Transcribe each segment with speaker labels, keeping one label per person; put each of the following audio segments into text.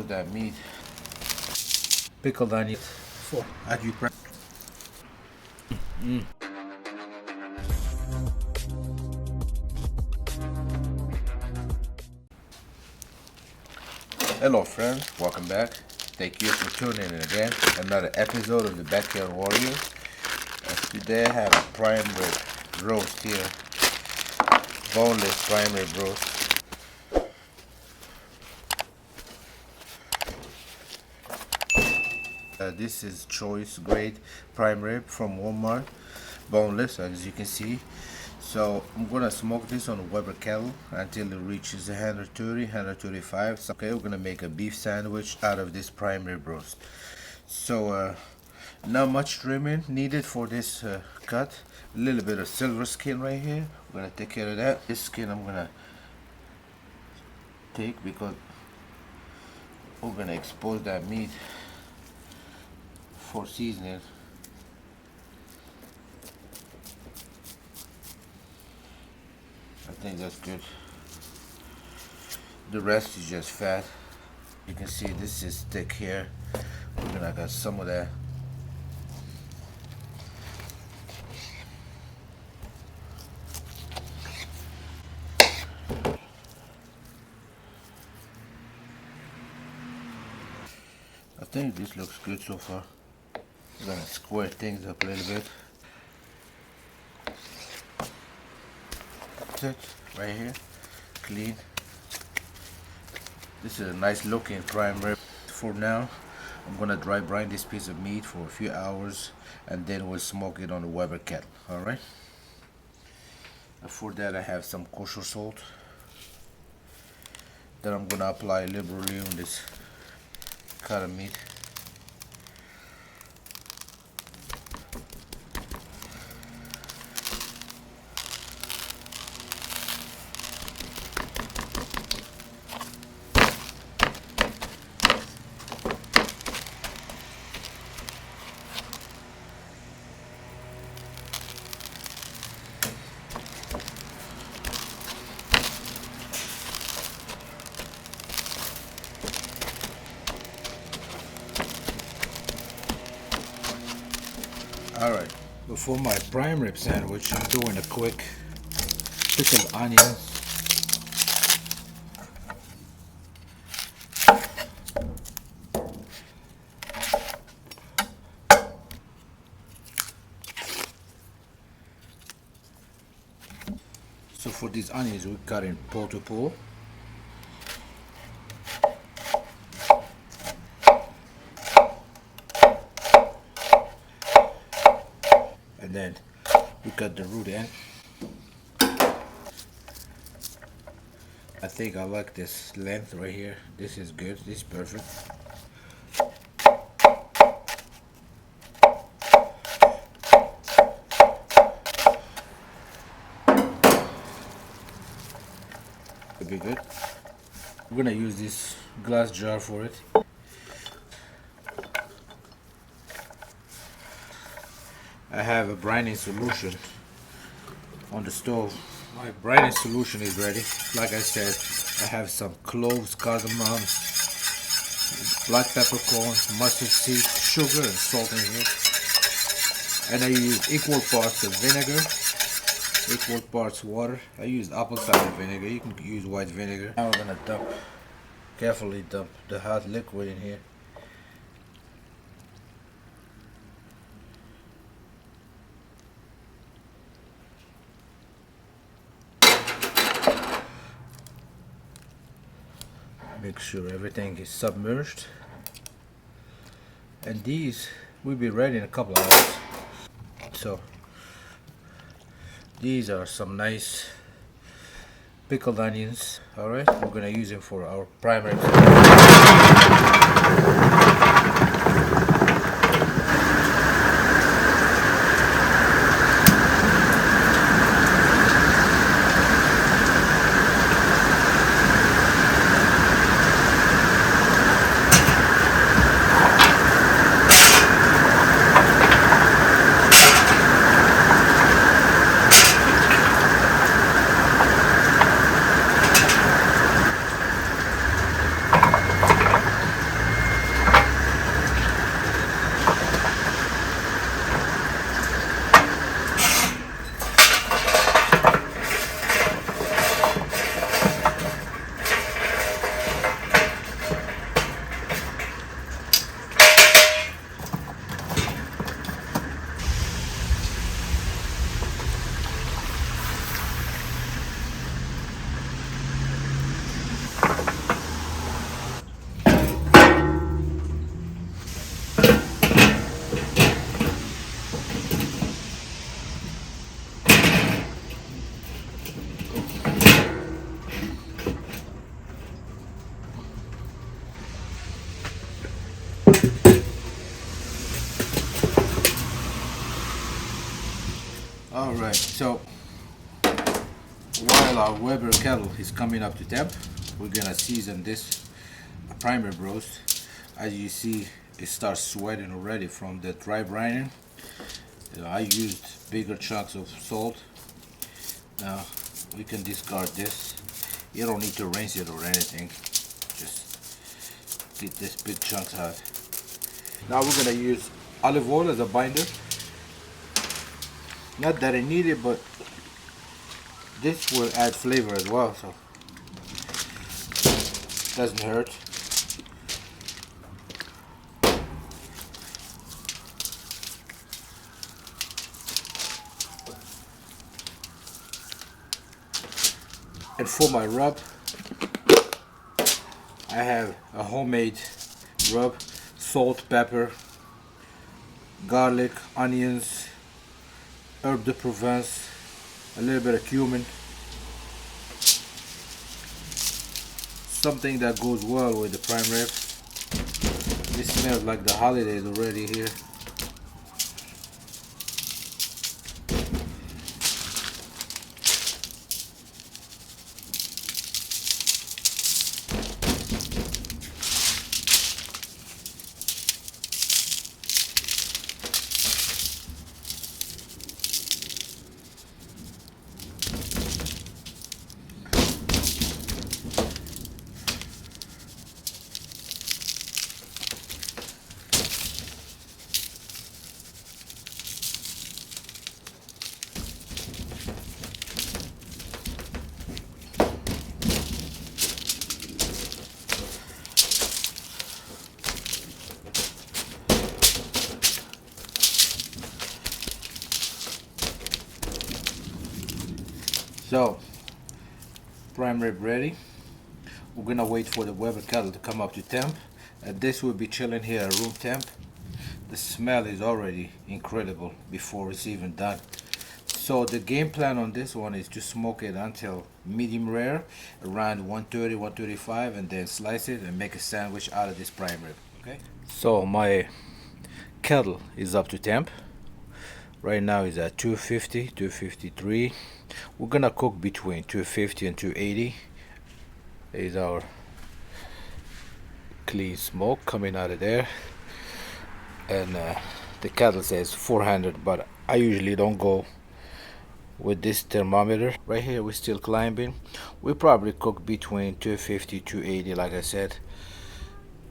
Speaker 1: expose that meat. Pickled onions for arugula. Hello friends, welcome back. Thank you for tuning in again. Another episode of the Backyard Warriors. Today I have a prime rib roast here. Boneless prime rib roast. This is choice grade prime rib from Walmart. Boneless, as you can see. So I'm gonna smoke this on a Weber kettle until it reaches 130, 135. So, okay, we're gonna make a beef sandwich out of this prime rib roast. So not much trimming needed for this cut. A little bit of silver skin right here. We're gonna take care of that. This skin I'm gonna take because we're gonna expose that meat for seasoning. I think that's good. The rest is just fat. You can see this is thick here. We're gonna got some of that. I think this looks good so far. We're gonna square things up a little bit. That's it, right here, clean. This is a nice looking prime rib. For now, I'm gonna dry brine this piece of meat for a few hours and then we'll smoke it on the Weber kettle, alright? For that I have some kosher salt that I'm gonna apply liberally on this cut of meat. Alright, before my prime rib sandwich, I'm doing a quick pickled onions. So for these onions, we cut in pull to pull. And then we cut the root end. I think I like this length right here. This is good. This is perfect. Could be good. We're gonna use this glass jar for it. I have a brining solution on the stove. My brining solution is ready. Like I said, I have some cloves, cardamom, black peppercorn, mustard seeds, sugar and salt in here. And I use equal parts of vinegar, equal parts water. I used apple cider vinegar. You can use white vinegar. Now we're gonna carefully dump the hot liquid in here. Make sure everything is submerged, and these will be ready in a couple hours. So these are some nice pickled onions. All right, we're gonna use them for our primary. Alright, so while our Weber kettle is coming up to temp, we're gonna season this prime rib roast. As you see, it starts sweating already from the dry brining. I used bigger chunks of salt. Now we can discard this. You don't need to rinse it or anything. Just get this big chunks out. Now we're gonna use olive oil as a binder. Not that I need it, but this will add flavor as well, so doesn't hurt. And for my rub, I have a homemade rub: salt, pepper, garlic, onions, herb de Provence, a little bit of cumin. Something that goes well with the prime rib. This smells like the holidays already here. So, prime rib ready. We're gonna wait for the Weber kettle to come up to temp, and this will be chilling here at room temp. The smell is already incredible before it's even done. So the game plan on this one is to smoke it until medium rare, around 130, 135, and then slice it and make a sandwich out of this prime rib. Okay. So my kettle is up to temp. Right now is at 250, 253. We're gonna cook between 250 and 280. Is our clean smoke coming out of there, and the kettle says 400, but I usually don't go with this thermometer. Right here we're still climbing. We probably cook between 250 280, like I said.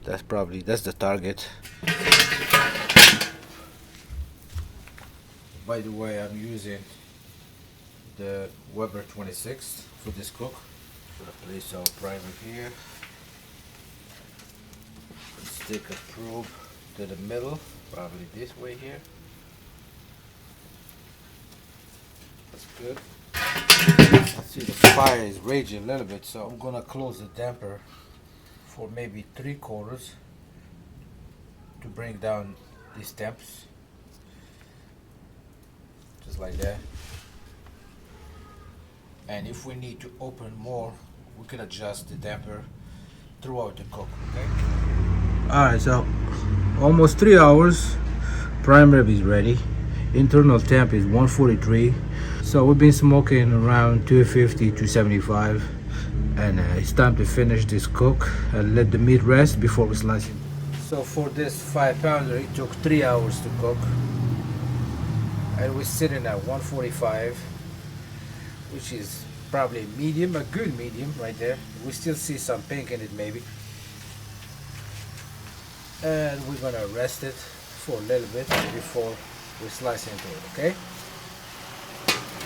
Speaker 1: That's the target. By the way, I'm using the Weber 26 for this cook. I'm gonna place our primer here. Stick a probe to the middle, probably this way here. That's good. I see the fire is raging a little bit, so I'm gonna close the damper for maybe 3/4 to bring down these temps. Just like that. And if we need to open more, we can adjust the damper throughout the cook. Okay. Alright, so almost 3 hours. Prime rib is ready. Internal temp is 143. So we've been smoking around 250 275, and it's time to finish this cook and let the meat rest before we slice it. So for this 5-pounder, it took 3 hours to cook, and we're sitting at 145, which is probably medium, a good medium right there. We still see some pink in it maybe. And we're gonna rest it for a little bit before we slice into it, okay?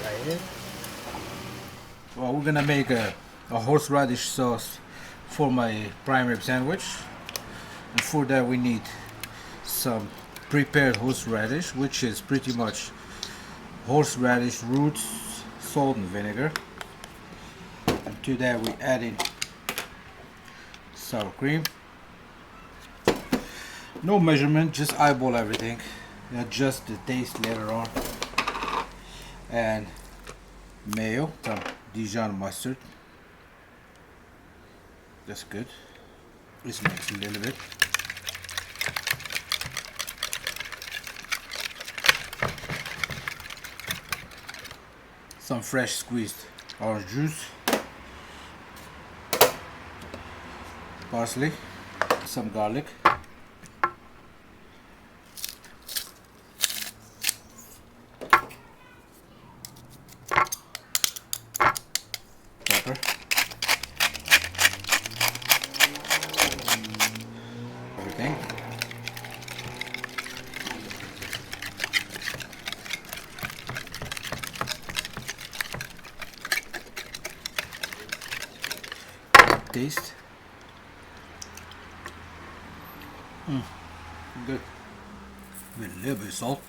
Speaker 1: Right here. Well, we're gonna make a horseradish sauce for my prime rib sandwich. And for that we need some prepared horseradish, which is pretty much horseradish roots, salt and vinegar. And to that we add in sour cream. No measurement, just eyeball everything. Adjust the taste later on. And mayo, some Dijon mustard. That's good. Let's mix a little bit. some fresh squeezed orange juice, parsley, some garlic, pepper, everything. Taste. Good. With a little bit of salt.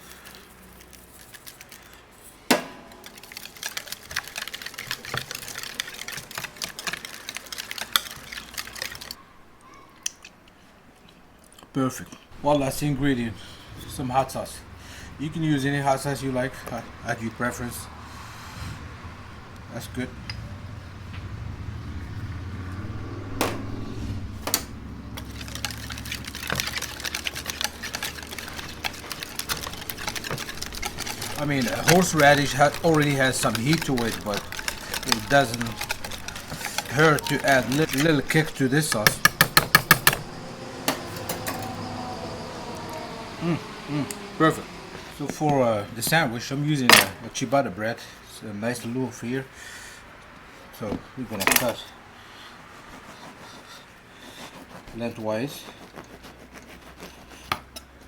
Speaker 1: Perfect. One last ingredient, some hot sauce. You can use any hot sauce you like, at your preference. That's good. I mean, horseradish already has some heat to it, but it doesn't hurt to add a little kick to this sauce. Perfect. So for the sandwich, I'm using a ciabatta bread. It's a nice loaf here. So we're gonna cut lengthwise.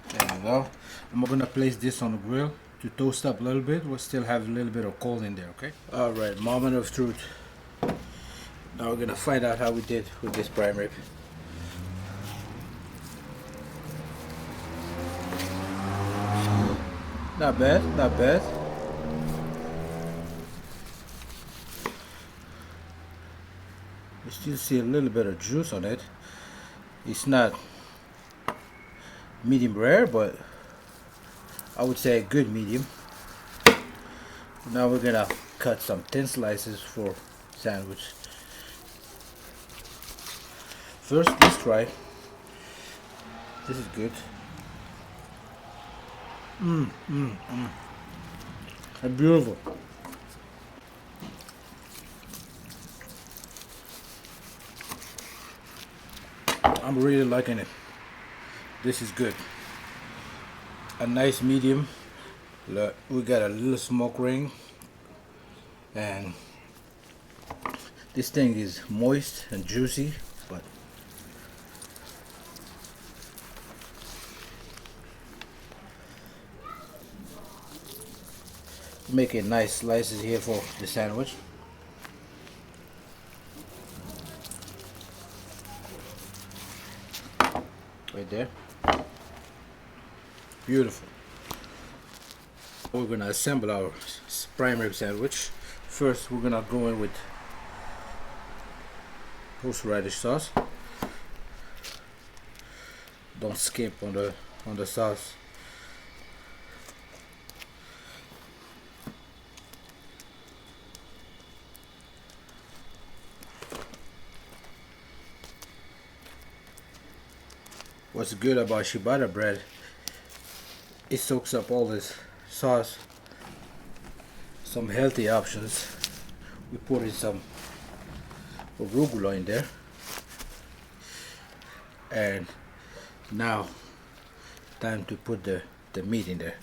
Speaker 1: There we go. I'm gonna place this on the grill to toast up a little bit. We'll still have a little bit of cold in there, okay? All right, moment of truth. Now we're gonna find out how we did with this prime rib. Not bad, not bad. You still see a little bit of juice on it. It's not medium rare, but I would say a good medium. Now we're gonna cut some thin slices for sandwich. First, let's try. This is good. It's beautiful. I'm really liking it. This is good. A nice medium. Look, we got a little smoke ring, and this thing is moist and juicy, but making nice slices here for the sandwich. Right there. Beautiful. We're gonna assemble our prime rib sandwich. First, we're gonna go in with horseradish sauce. Don't skimp on the sauce. What's good about ciabatta bread, it soaks up all this sauce. Some healthy options. We put in some arugula in there, and now time to put the meat in there,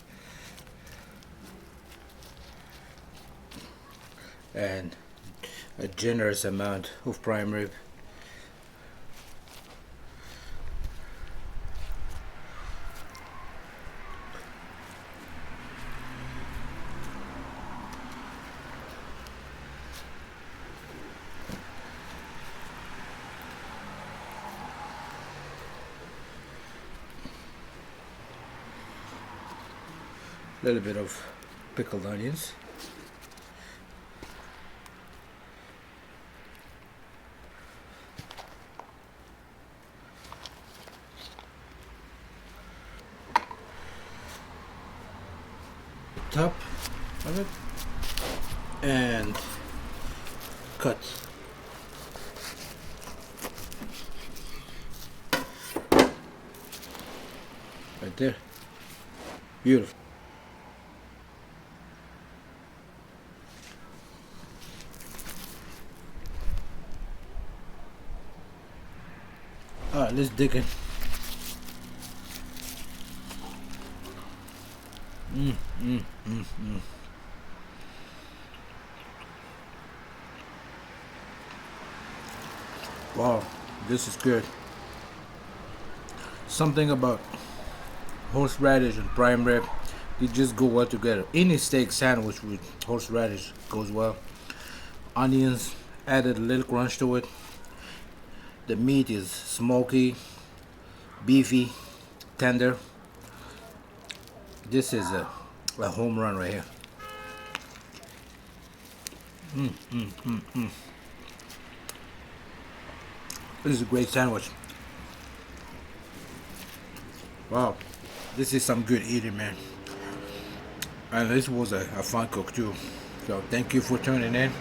Speaker 1: and a generous amount of prime rib. A little bit of pickled onions, top of it, and cut. Right there. Beautiful. let's dig in. Wow, this is good. Something about horseradish and prime rib, they just go well together. Any steak sandwich with horseradish goes well. Onions added a little crunch to it. The meat is smoky, beefy, tender. This is a home run right here. This is a great sandwich. Wow, this is some good eating, man. And this was a fun cook too. So thank you for tuning in.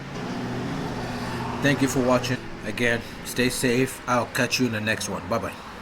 Speaker 1: Thank you for watching. Again, stay safe. I'll catch you in the next one. Bye bye.